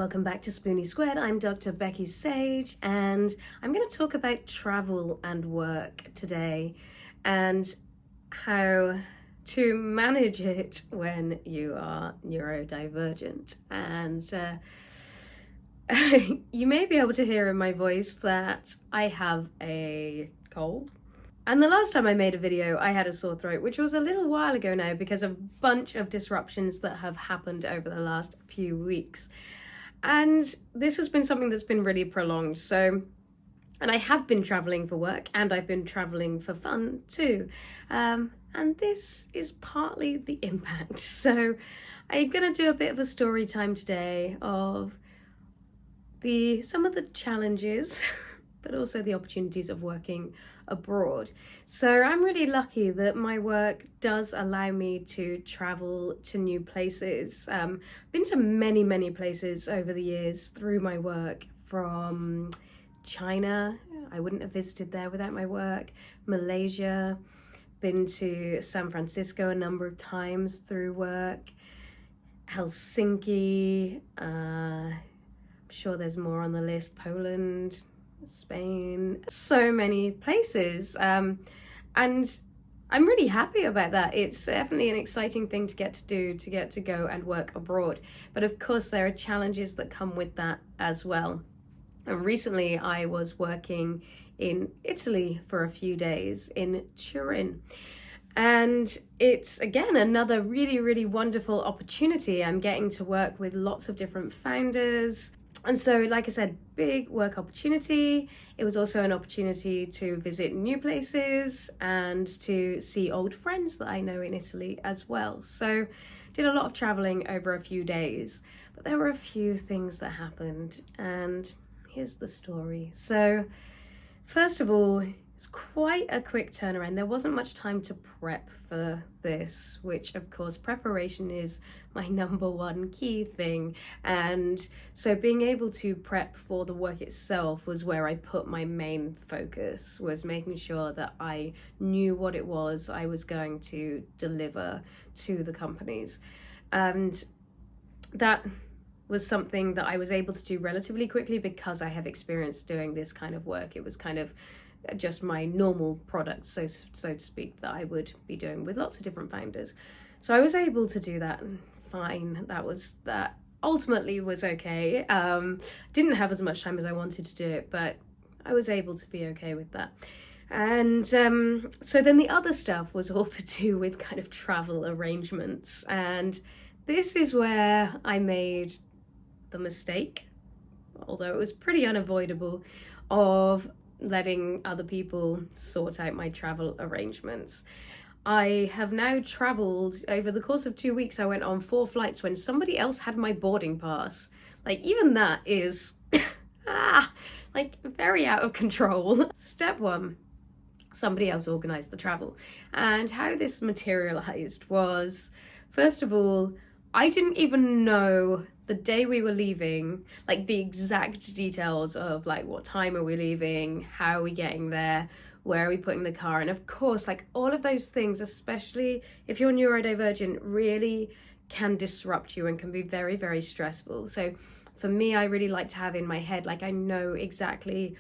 welcome back to Spoonie Squared. I'm Dr. Becky Sage, and I'm going to talk about travel and work today and how to manage it when you are neurodivergent. And you may be able to hear in my voice that I have a cold. And the last time I made a video, I had a sore throat, which was a little while ago now because of a bunch of disruptions that have happened over the last few weeks. And this has been something that's been really prolonged. And I have been traveling for work and I've been traveling for fun too. And this is partly the impact. So I'm going to do a bit of a story time today of some of the challenges but also the opportunities of working abroad. So I'm really lucky that my work does allow me to travel to new places. Been to many places over the years through my work, from China. I wouldn't have visited there without my work. Malaysia, been to San Francisco a number of times through work. Helsinki, I'm sure there's more on the list. Poland, Spain, so many places, and I'm really happy about that. It's definitely an exciting thing to get to do, to get to go and work abroad, but of course there are challenges that come with that as well. And recently I was working in Italy for a few days in Turin, and it's again another really wonderful opportunity. I'm getting to work with lots of different founders. And so, like I said, big work opportunity. It was also an opportunity to visit new places and to see old friends that I know in Italy as well. So did a lot of traveling over a few days, but there were a few things that happened, and here's the story. So first of all, it's quite a quick turnaround. There wasn't much time to prep for this, which of course preparation is my number one key thing. And so being able to prep for the work itself was where I put my main focus, was making sure that I knew what it was I was going to deliver to the companies. And that was something that I was able to do relatively quickly because I have experience doing this kind of work. It was kind of just my normal product, so to speak, that I would be doing with lots of different founders. So I was able to do that fine. That ultimately was okay. Didn't have as much time as I wanted to do it, but I was able to be okay with that. And so then the other stuff was all to do with kind of travel arrangements, and this is where I made the mistake, although it was pretty unavoidable, of letting other people sort out my travel arrangements. I have now traveled over the course of 2 weeks. I went on 4 flights when somebody else had my boarding pass. Like, even that is like very out of control. Step 1, somebody else organized the travel. And how this materialized was, first of all, I didn't even know the day we were leaving, like the exact details of like what time are we leaving, how are we getting there, where are we putting the car, and of course like all of those things, especially if you're neurodivergent, really can disrupt you and can be very stressful. So for me, I really like to have in my head, like I know exactly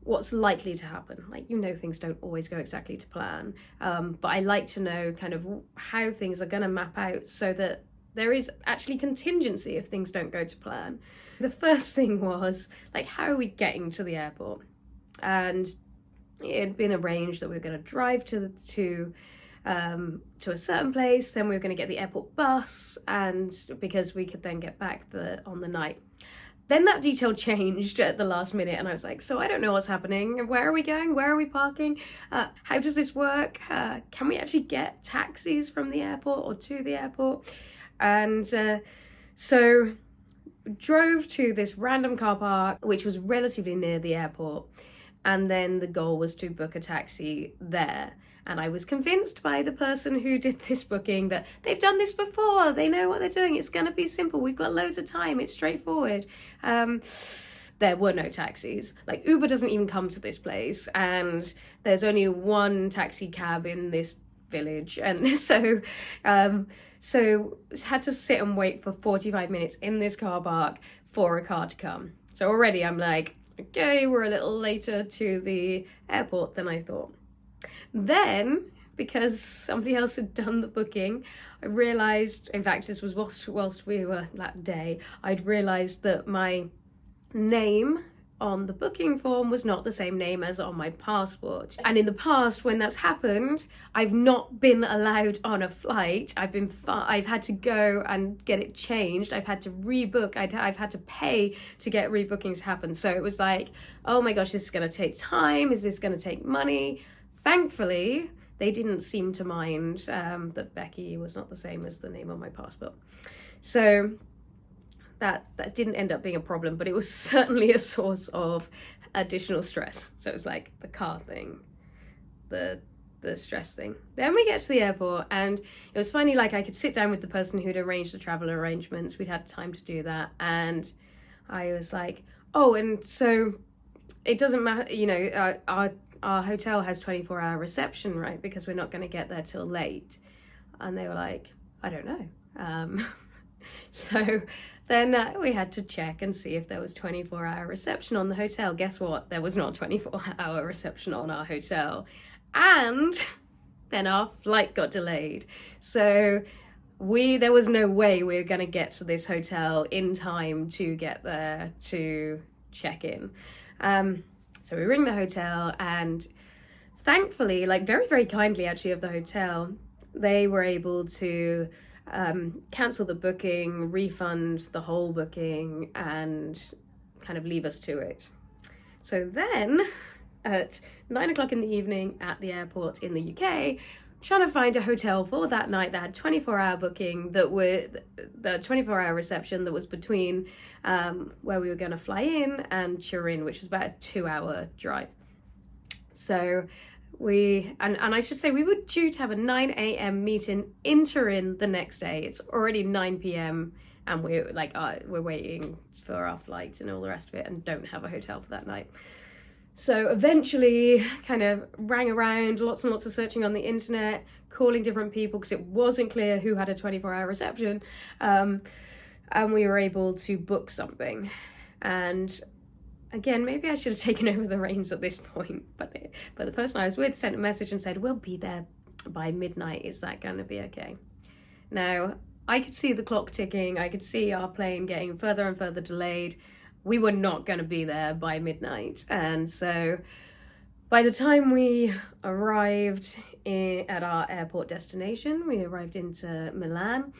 what's likely to happen. Like, you know, things don't always go exactly to plan, but I like to know kind of how things are going to map out so that there is actually contingency if things don't go to plan. The first thing was, like, how are we getting to the airport? And it had been arranged that we were going to drive to a certain place, then we were going to get the airport bus, and because we could then get back on the night. Then that detail changed at the last minute, and I was like, so I don't know what's happening. Where are we going? Where are we parking? How does this work? Can we actually get taxis from the airport or to the airport? And so drove to this random car park, which was relatively near the airport. And then the goal was to book a taxi there. And I was convinced by the person who did this booking that they've done this before. They know what they're doing. It's going to be simple. We've got loads of time. It's straightforward. There were no taxis. Like, Uber doesn't even come to this place. And there's only one taxi cab in this village, and so had to sit and wait for 45 minutes in this car park for a car to come. So already I'm like, okay, we're a little later to the airport than I thought. Then, because somebody else had done the booking, I realised, in fact this was whilst we were that day, I'd realised that my name on the booking form was not the same name as on my passport. And in the past, when that's happened, I've not been allowed on a flight. I've had to go and get it changed. I've had to rebook. I've had to pay to get rebookings happen. So it was like, oh my gosh, this is going to take time. Is this going to take money? Thankfully, they didn't seem to mind that Becky was not the same as the name on my passport. So that didn't end up being a problem, but it was certainly a source of additional stress. So it was like the car thing, the stress thing. Then we get to the airport, and it was funny, like I could sit down with the person who'd arranged the travel arrangements. We'd had time to do that, and I was like, oh, and so it doesn't matter, you know, our hotel has 24-hour reception, right? Because we're not going to get there till late. And they were like, I don't know. So then we had to check and see if there was 24-hour reception on the hotel. Guess what? There was not 24-hour reception on our hotel. And then our flight got delayed. So there was no way we were going to get to this hotel in time to get there to check in. So we ring the hotel, and thankfully, like very, very kindly actually of the hotel, they were able to cancel the booking, refund the whole booking, and kind of leave us to it. So then at 9 o'clock in the evening at the airport in the UK, trying to find a hotel for that night that had 24-hour booking, that were the 24-hour reception that was between where we were going to fly in and Turin, which was about a 2-hour drive. So and I should say we were due to have a 9 a.m. meeting in Turin the next day. It's already 9 p.m. and we're like, we're waiting for our flight and all the rest of it, and don't have a hotel for that night. So eventually kind of rang around, lots and lots of searching on the internet, calling different people because it wasn't clear who had a 24-hour reception. And we were able to book something. And again, maybe I should have taken over the reins at this point, but the person I was with sent a message and said, we'll be there by midnight. Is that going to be okay? Now, I could see the clock ticking. I could see our plane getting further and further delayed. We were not going to be there by midnight. And so by the time we arrived at our airport destination, we arrived into Milan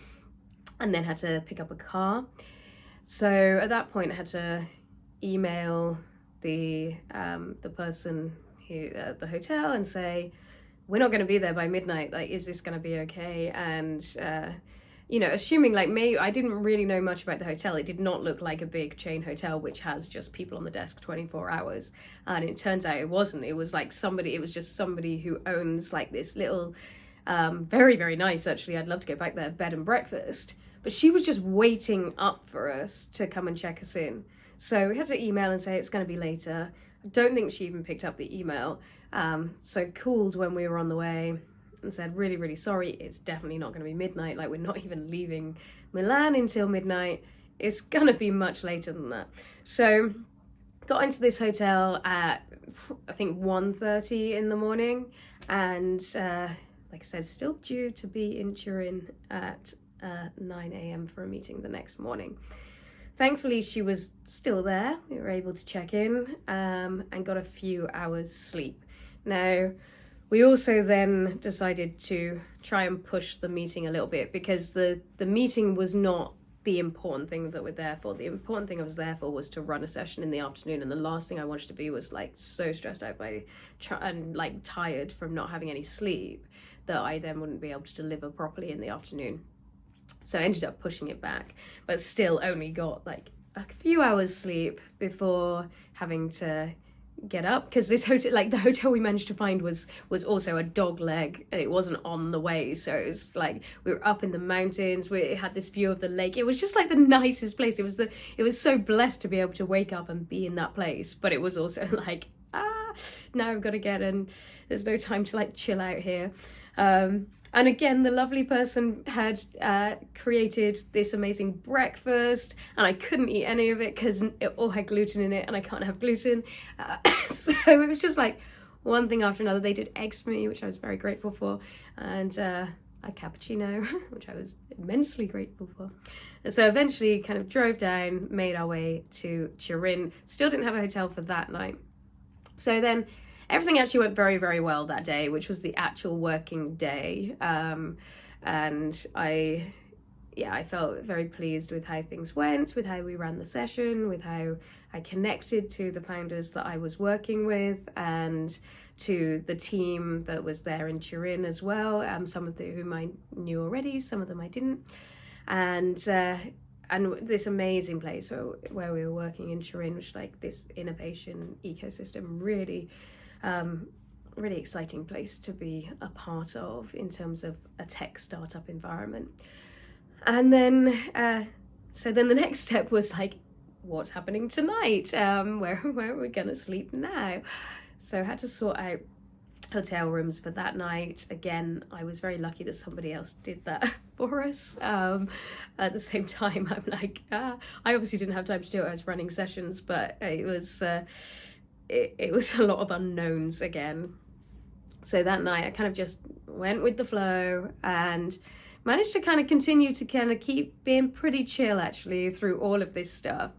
and then had to pick up a car. So at that point, I had to email the person who at the hotel and say, we're not going to be there by midnight. Like, is this going to be okay? And you know, assuming like me, I didn't really know much about the hotel. It did not look like a big chain hotel, which has just people on the desk 24 hours. And it turns out it wasn't. It was like it was just somebody who owns like this little, very, very nice, actually, I'd love to go back there, bed and breakfast. But she was just waiting up for us to come and check us in. So we had to email and say it's going to be later. I don't think she even picked up the email. So called when we were on the way and said, really, really sorry, it's definitely not going to be midnight. Like, we're not even leaving Milan until midnight. It's going to be much later than that. So got into this hotel at, I think, 1:30 in the morning. And like I said, still due to be in Turin at 9 a.m. for a meeting the next morning. Thankfully, she was still there. We were able to check in and got a few hours sleep. Now, we also then decided to try and push the meeting a little bit, because the meeting was not the important thing that we're there for. The important thing I was there for was to run a session in the afternoon, and the last thing I wanted to be was like so stressed out and like tired from not having any sleep that I then wouldn't be able to deliver properly in the afternoon. So I ended up pushing it back, but still only got like a few hours sleep before having to get up, because this hotel, like the hotel we managed to find was also a dog leg, and it wasn't on the way. So it was like we were up in the mountains, we had this view of the lake. It was just like the nicest place. It was so blessed to be able to wake up and be in that place, but it was also like, now I've got to get in, there's no time to like chill out here. And again, the lovely person had created this amazing breakfast, and I couldn't eat any of it because it all had gluten in it, and I can't have gluten. So it was just like one thing after another. They did eggs for me, which I was very grateful for, and a cappuccino, which I was immensely grateful for. And so eventually kind of drove down, made our way to Turin. Still didn't have a hotel for that night. So then everything actually went very, very well that day, which was the actual working day. And I felt very pleased with how things went, with how we ran the session, with how I connected to the founders that I was working with, and to the team that was there in Turin as well. Some of whom I knew already, some of them I didn't. And this amazing place where we were working in Turin, which is like this innovation ecosystem, really exciting place to be a part of in terms of a tech startup environment. And then, so then the next step was like, what's happening tonight? Where are we gonna sleep now? So I had to sort out hotel rooms for that night. Again, I was very lucky that somebody else did that for us. At the same time, I'm like, I obviously didn't have time to do it. I was running sessions, but it was a lot of unknowns again. So that night I kind of just went with the flow and managed to kind of continue to kind of keep being pretty chill actually through all of this stuff.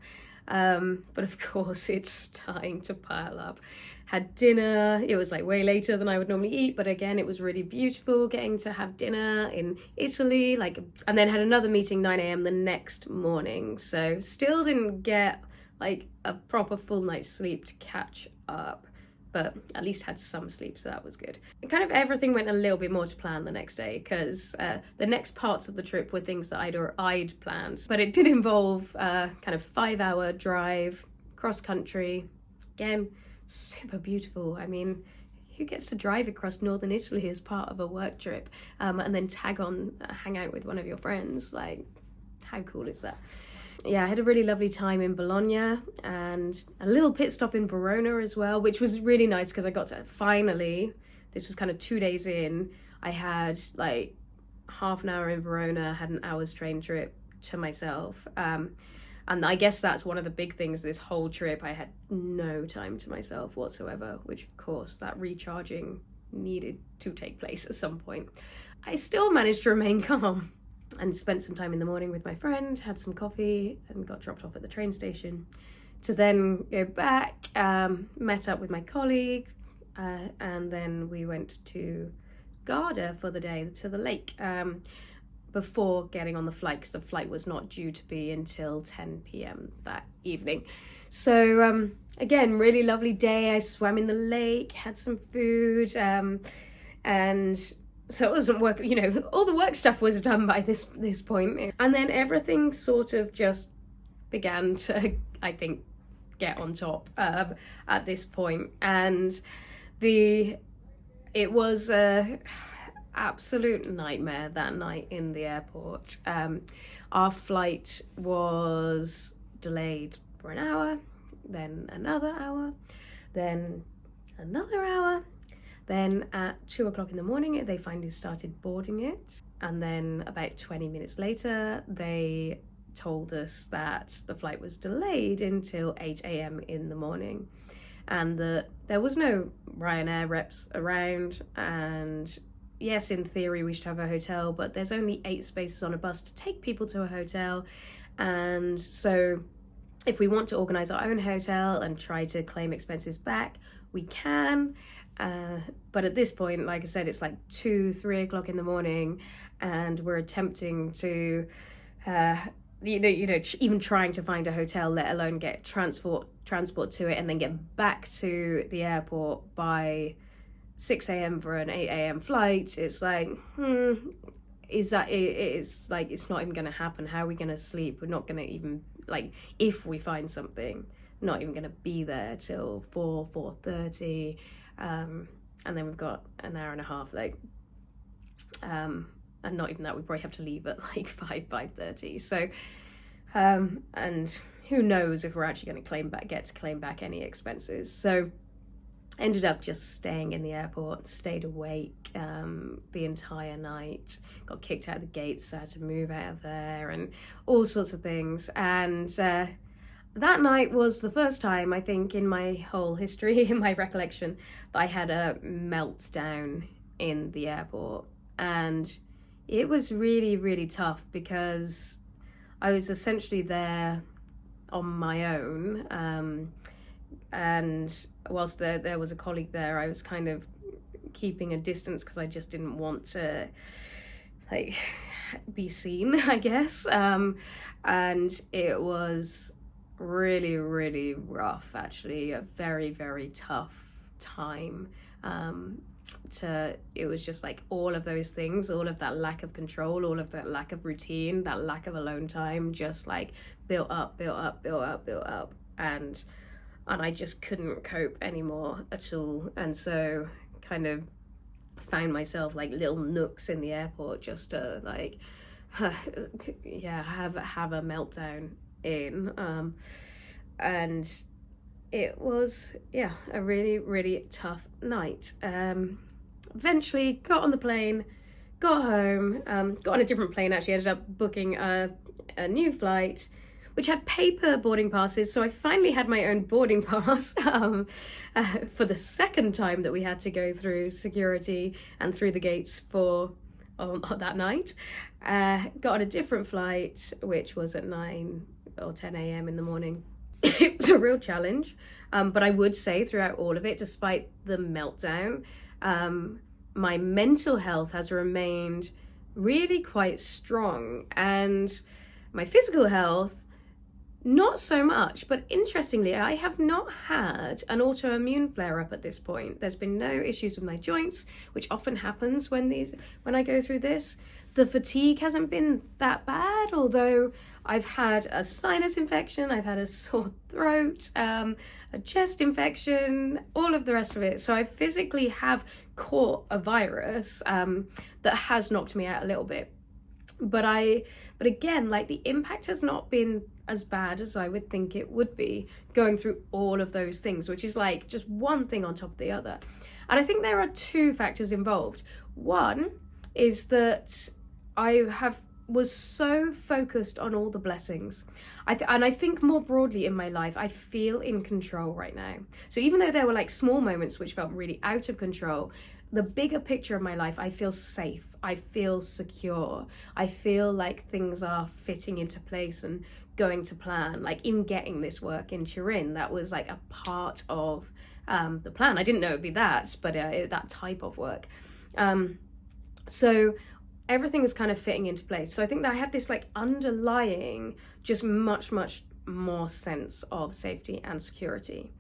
But of course it's starting to pile up. Had dinner, it was like way later than I would normally eat, but again, it was really beautiful getting to have dinner in Italy, and then had another meeting 9 a.m. the next morning. So still didn't get like a proper full night's sleep to catch up, but at least had some sleep, so that was good. And kind of everything went a little bit more to plan the next day, because the next parts of the trip were things that I'd planned, but it did involve kind of 5-hour drive cross country. Again, super beautiful. I mean, who gets to drive across northern Italy as part of a work trip, and then hang out with one of your friends? Like, how cool is that? Yeah, I had a really lovely time in Bologna and a little pit stop in Verona as well, which was really nice because I got to finally, this was kind of 2 days in, I had like half an hour in Verona, had an hour's train trip to myself. And I guess that's one of the big things this whole trip. I had no time to myself whatsoever, which of course that recharging needed to take place at some point. I still managed to remain calm and spent some time in the morning with my friend, had some coffee and got dropped off at the train station to then go back, met up with my colleagues, and then we went to Garda for the day, to the lake, before getting on the flight, because the flight was not due to be until 10 p.m. that evening. So again, really lovely day. I swam in the lake, had some food, and so it wasn't work, all the work stuff was done by this point. And then everything sort of just began to, I think, get on top at this point. And it was a absolute nightmare that night in the airport. Our flight was delayed for an hour, then another hour, then another hour. Then at 2 o'clock in the morning, they finally started boarding it. And then about 20 minutes later, they told us that the flight was delayed until 8 a.m. in the morning. And there was no Ryanair reps around. And yes, in theory, we should have a hotel, but there's only 8 spaces on a bus to take people to a hotel. And so if we want to organize our own hotel and try to claim expenses back, we can. But at this point, like I said, it's like 2-3 o'clock in the morning, and we're attempting to, even trying to find a hotel, let alone get transport to it, and then get back to the airport by 6 a.m. for an 8 a.m. flight. It's like, it's like, it's not even going to happen. How are we going to sleep? We're not going to even, like, if we find something, not even going to be there till 4:30. And then we've got an hour and a half, and not even that, we probably have to leave at like 5:30. So, and who knows if we're actually going to claim back any expenses. So ended up just staying in the airport, stayed awake the entire night, got kicked out of the gates, so I had to move out of there and all sorts of things. And that night was the first time, I think, in my whole history, in my recollection, that I had a meltdown in the airport. And it was really, really tough because I was essentially there on my own. And whilst there was a colleague there, I was kind of keeping a distance because I just didn't want to like be seen, I guess. And it was really, really rough, actually, a very, very tough time. It was just like all of those things, all of that lack of control, all of that lack of routine, that lack of alone time, just like built up, and I just couldn't cope anymore at all. And so kind of found myself like little nooks in the airport just to like have a meltdown in. And it was a really, really tough night. Eventually got on the plane, got home, got on a different plane actually, ended up booking a new flight which had paper boarding passes. So I finally had my own boarding pass for the second time that we had to go through security and through the gates for that night. Got on a different flight, which was at 9 or 10 a.m. in the morning. It was a real challenge, but I would say throughout all of it, despite the meltdown, my mental health has remained really quite strong, and my physical health not so much. But interestingly, I have not had an autoimmune flare-up at this point. There's been no issues with my joints, which often happens when I go through this. The fatigue hasn't been that bad, although I've had a sinus infection, I've had a sore throat, a chest infection, all of the rest of it. So I physically have caught a virus that has knocked me out a little bit. But again, like, the impact has not been as bad as I would think it would be going through all of those things, which is like just one thing on top of the other. And I think there are two factors involved. One is that I was so focused on all the blessings. And I think more broadly in my life, I feel in control right now. So even though there were like small moments which felt really out of control, the bigger picture of my life, I feel safe, I feel secure, I feel like things are fitting into place and going to plan. Like in getting this work in Turin, that was like a part of the plan. I didn't know it'd be that, but that type of work. So everything was kind of fitting into place. So I think that I had this like underlying, just much, much more sense of safety and security.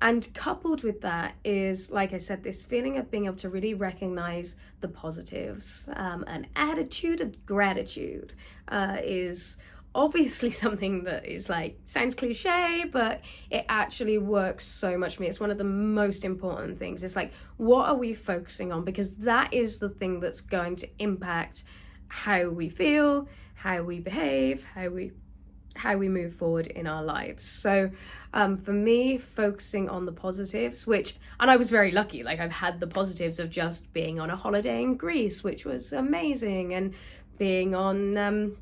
And coupled with that is, like I said, this feeling of being able to really recognize the positives. An attitude of gratitude is obviously something that is like, sounds cliche, but it actually works so much for me. It's one of the most important things. It's like, what are we focusing on? Because that is the thing that's going to impact how we feel, how we behave, how we move forward in our lives. So for me, focusing on the positives, and I was very lucky, like I've had the positives of just being on a holiday in Greece, which was amazing, and being on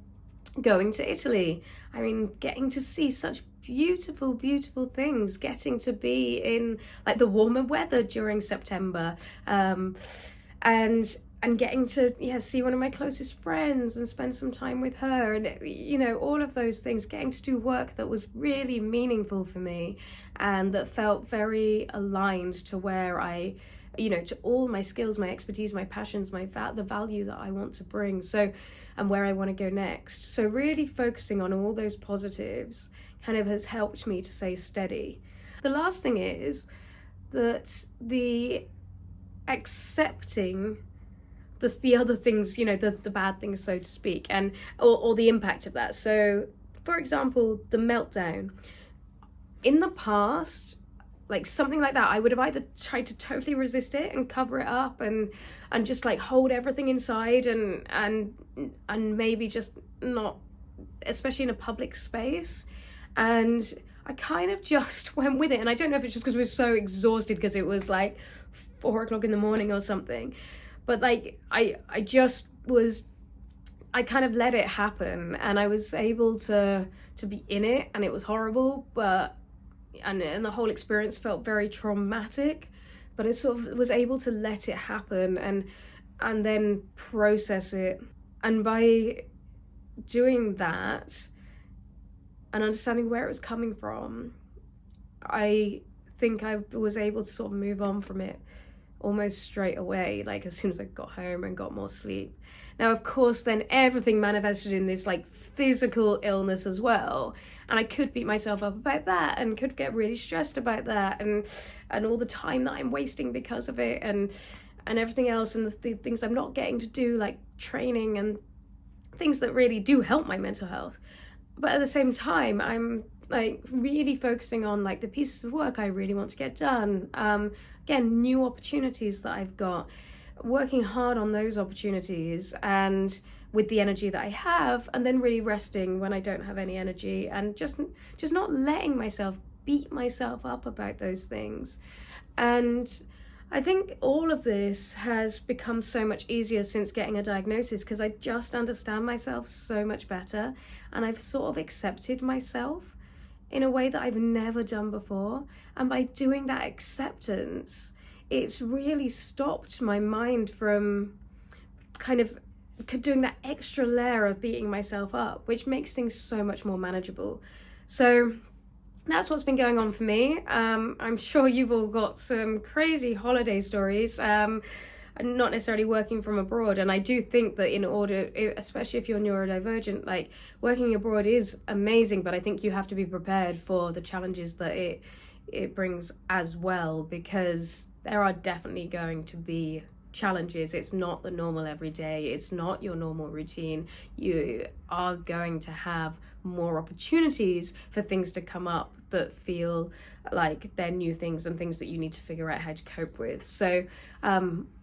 going to Italy. I mean, getting to see such beautiful, beautiful things, getting to be in like the warmer weather during September, and getting to see one of my closest friends and spend some time with her, and all of those things, getting to do work that was really meaningful for me and that felt very aligned to where I, to all my skills, my expertise, my passions, the value that I want to bring, so, and where I want to go next. So really focusing on all those positives kind of has helped me to stay steady. The last thing is that the accepting the other things, the bad things, so to speak, and or the impact of that. So for example, the meltdown in the past, like something like that, I would have either tried to totally resist it and cover it up and just like hold everything inside and maybe just not, especially in a public space. And I kind of just went with it. And I don't know if it's just because we were so exhausted because it was like 4 o'clock in the morning or something. But like, I kind of let it happen, and I was able to be in it, and it was horrible, but and the whole experience felt very traumatic, but I sort of was able to let it happen and then process it. And by doing that and understanding where it was coming from, I think I was able to sort of move on from it almost straight away, like as soon as I got home and got more sleep. Now, of course, then everything manifested in this like physical illness as well, and I could beat myself up about that and could get really stressed about that, and all the time that I'm wasting because of it, and everything else, and the things I'm not getting to do, like training and things that really do help my mental health. But at the same time, I'm like really focusing on like the pieces of work I really want to get done. Again, new opportunities that I've got, working hard on those opportunities and with the energy that I have, and then really resting when I don't have any energy, and just not letting myself beat myself up about those things. And I think all of this has become so much easier since getting a diagnosis, because I just understand myself so much better, and I've sort of accepted myself in a way that I've never done before. And by doing that acceptance, it's really stopped my mind from kind of doing that extra layer of beating myself up, which makes things so much more manageable. So that's what's been going on for me. I'm sure you've all got some crazy holiday stories. Not necessarily working from abroad, and I do think that in order, especially if you're neurodivergent, like working abroad is amazing, but I think you have to be prepared for the challenges that it brings as well, because there are definitely going to be challenges. It's not the normal everyday, it's not your normal routine. You are going to have more opportunities for things to come up that feel like they're new things and things that you need to figure out how to cope with. So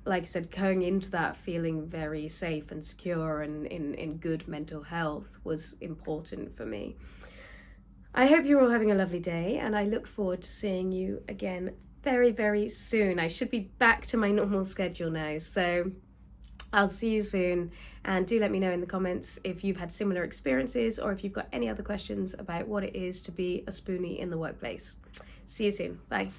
like I said, going into that feeling very safe and secure and in good mental health was important for me. I hope you're all having a lovely day, and I look forward to seeing you again very, very soon. I should be back to my normal schedule now, so I'll see you soon. And do let me know in the comments if you've had similar experiences, or if you've got any other questions about what it is to be a Spoonie in the workplace. See you soon. Bye.